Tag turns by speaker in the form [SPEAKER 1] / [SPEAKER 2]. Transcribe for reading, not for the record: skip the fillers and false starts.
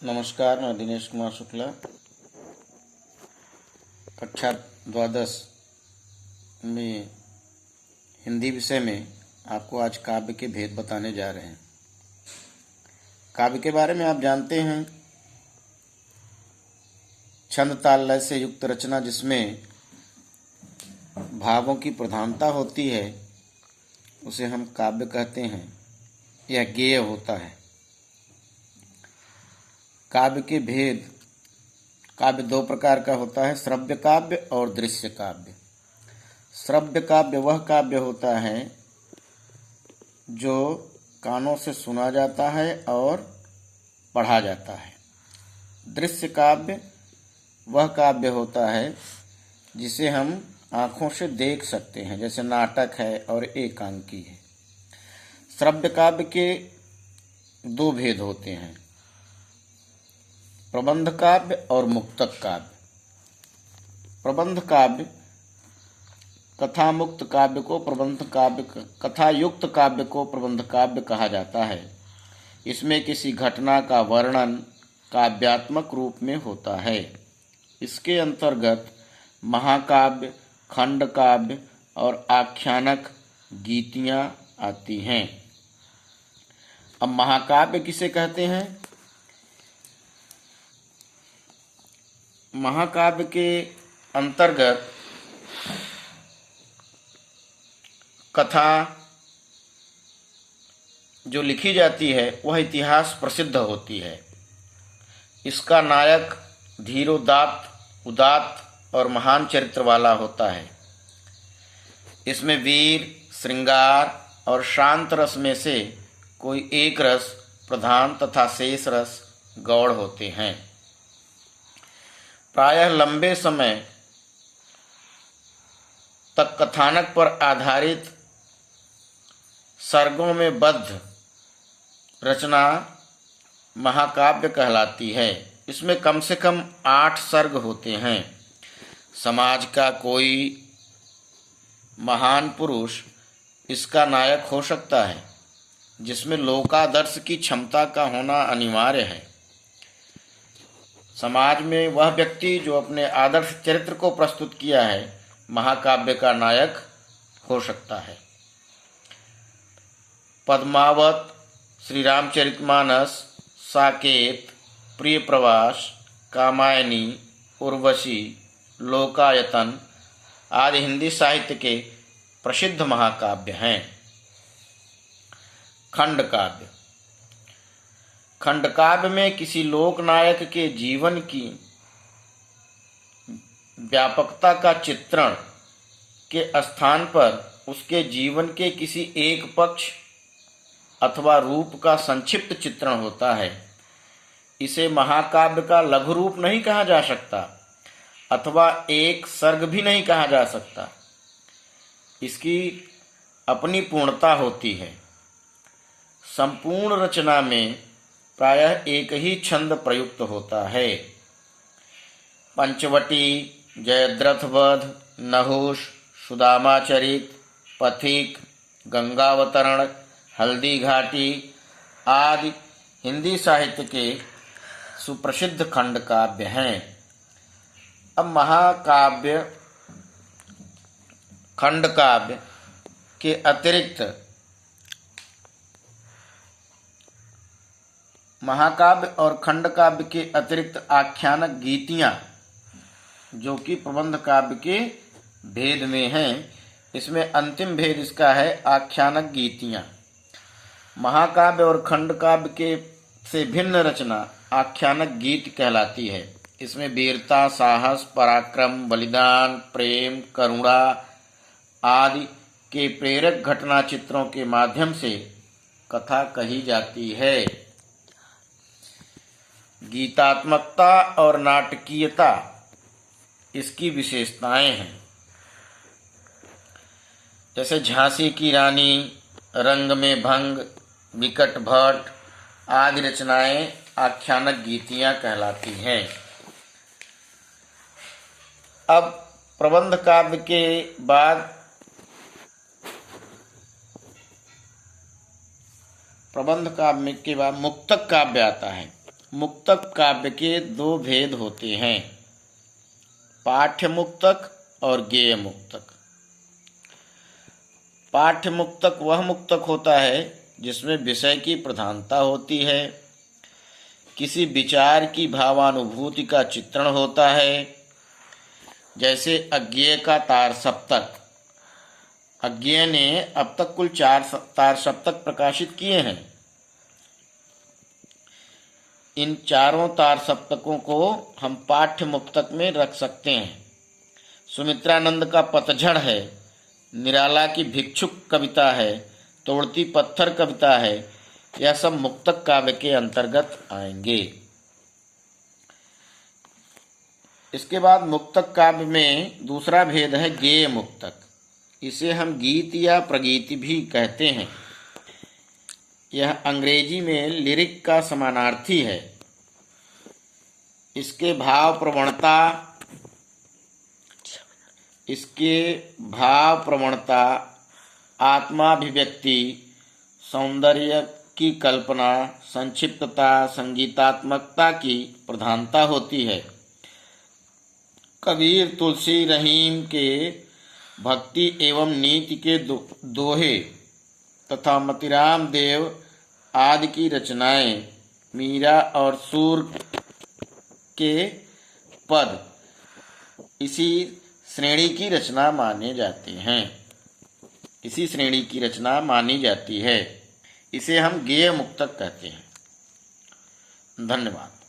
[SPEAKER 1] नमस्कार, मैं दिनेश कुमार शुक्ला कक्षा द्वादश में हिंदी विषय में आपको आज काव्य के भेद बताने जा रहे हैं। काव्य के बारे में आप जानते हैं, छंद ताल लय से युक्त रचना जिसमें भावों की प्रधानता होती है उसे हम काव्य कहते हैं। यह गेय होता है। काव्य के भेद, काव्य दो प्रकार का होता है, श्रव्य काव्य और दृश्य काव्य। श्रव्य काव्य वह काव्य होता है जो कानों से सुना जाता है और पढ़ा जाता है। दृश्य काव्य वह काव्य होता है जिसे हम आँखों से देख सकते हैं, जैसे नाटक है और एकांकी है। श्रव्य काव्य के दो भेद होते हैं, प्रबंध काव्य और मुक्तक काव्य। प्रबंध काव्य कथा मुक्त काव्य को प्रबंध काव्य, कथा युक्त काव्य को प्रबंध काव्य कहा जाता है। इसमें किसी घटना का वर्णन काव्यात्मक रूप में होता है। इसके अंतर्गत महाकाव्य, खंड काव्य और आख्यानक गीतियाँ आती हैं। अब महाकाव्य किसे कहते हैं? महाकाव्य के अंतर्गत कथा जो लिखी जाती है वह इतिहास प्रसिद्ध होती है। इसका नायक धीरोदात्त, उदात्त और महान चरित्र वाला होता है। इसमें वीर, श्रृंगार और शांत रस में से कोई एक रस प्रधान तथा शेष रस गौड़ होते हैं। प्रायः लंबे समय तक कथानक पर आधारित सर्गों में बद्ध रचना महाकाव्य कहलाती है। इसमें कम से कम 8 सर्ग होते हैं। समाज का कोई महान पुरुष इसका नायक हो सकता है, जिसमें लोकादर्श की क्षमता का होना अनिवार्य है। समाज में वह व्यक्ति जो अपने आदर्श चरित्र को प्रस्तुत किया है, महाकाव्य का नायक हो सकता है। पद्मावत, श्री रामचरितमानस, साकेत, प्रिय प्रवास, कामायनी, उर्वशी, लोकायतन आदि हिंदी साहित्य के प्रसिद्ध महाकाव्य हैं। खंड काव्य। खंड काव्य में किसी लोकनायक के जीवन की व्यापकता का चित्रण के स्थान पर उसके जीवन के किसी एक पक्ष अथवा रूप का संक्षिप्त चित्रण होता है। इसे महाकाव्य का लघु रूप नहीं कहा जा सकता अथवा एक सर्ग भी नहीं कहा जा सकता। इसकी अपनी पूर्णता होती है। संपूर्ण रचना में प्रायः एक ही छंद प्रयुक्त होता है। पंचवटी, जयद्रथवध, नहुष, सुदामाचरित, पथिक, गंगावतरण, हल्दी घाटी आदि हिंदी साहित्य के सुप्रसिद्ध खंड काव्य हैं। अब महाकाव्य, खंड काव्य के अतिरिक्त महाकाव्य और खंड काव्य के अतिरिक्त आख्यानक गीतियाँ, जो कि प्रबंध काव्य के भेद में हैं, इसमें अंतिम भेद इसका है आख्यानक गीतियाँ। महाकाव्य और खंड काव्य के से भिन्न रचना आख्यानक गीत कहलाती है। इसमें वीरता, साहस, पराक्रम, बलिदान, प्रेम, करुणा आदि के प्रेरक घटना चित्रों के माध्यम से कथा कही जाती है। गीतात्मकता और नाटकीयता इसकी विशेषताएं हैं। जैसे झांसी की रानी, रंग में भंग, विकट भट्ट आदि रचनाएं आख्यानक गीतियां कहलाती हैं। अब प्रबंध काव्य के बाद प्रबंध काव्य के बाद मुक्तक काव्य आता है। मुक्तक काव्य के दो भेद होते हैं, पाठ्य मुक्तक और गेय मुक्तक। पाठ्य मुक्तक वह मुक्तक होता है जिसमें विषय की प्रधानता होती है, किसी विचार की भावानुभूति का चित्रण होता है। जैसे अज्ञेय का तार सप्तक। अज्ञेय ने अब तक कुल 4 तार सप्तक प्रकाशित किए हैं। इन चारों तार सप्तकों को हम पाठ्य मुक्तक में रख सकते हैं। सुमित्रानंद का पतझड़ है, निराला की भिक्षुक कविता है, तोड़ती पत्थर कविता है, यह सब मुक्तक काव्य के अंतर्गत आएंगे। इसके बाद मुक्तक काव्य में दूसरा भेद है गेय मुक्तक। इसे हम गीत या प्रगीति भी कहते हैं। यह अंग्रेजी में लिरिक का समानार्थी है। इसके भाव प्रवणता, आत्माभिव्यक्ति, सौंदर्य की कल्पना, संक्षिप्तता, संगीतात्मकता की प्रधानता होती है। कबीर, तुलसी, रहीम के भक्ति एवं नीति के दोहे तथा मतिराम देव आदि की रचनाएं, मीरा और सूर के पद इसी श्रेणी की रचना माने जाते हैं। इसी श्रेणी की रचना मानी जाती है। इसे हम गेय मुक्तक कहते हैं। धन्यवाद।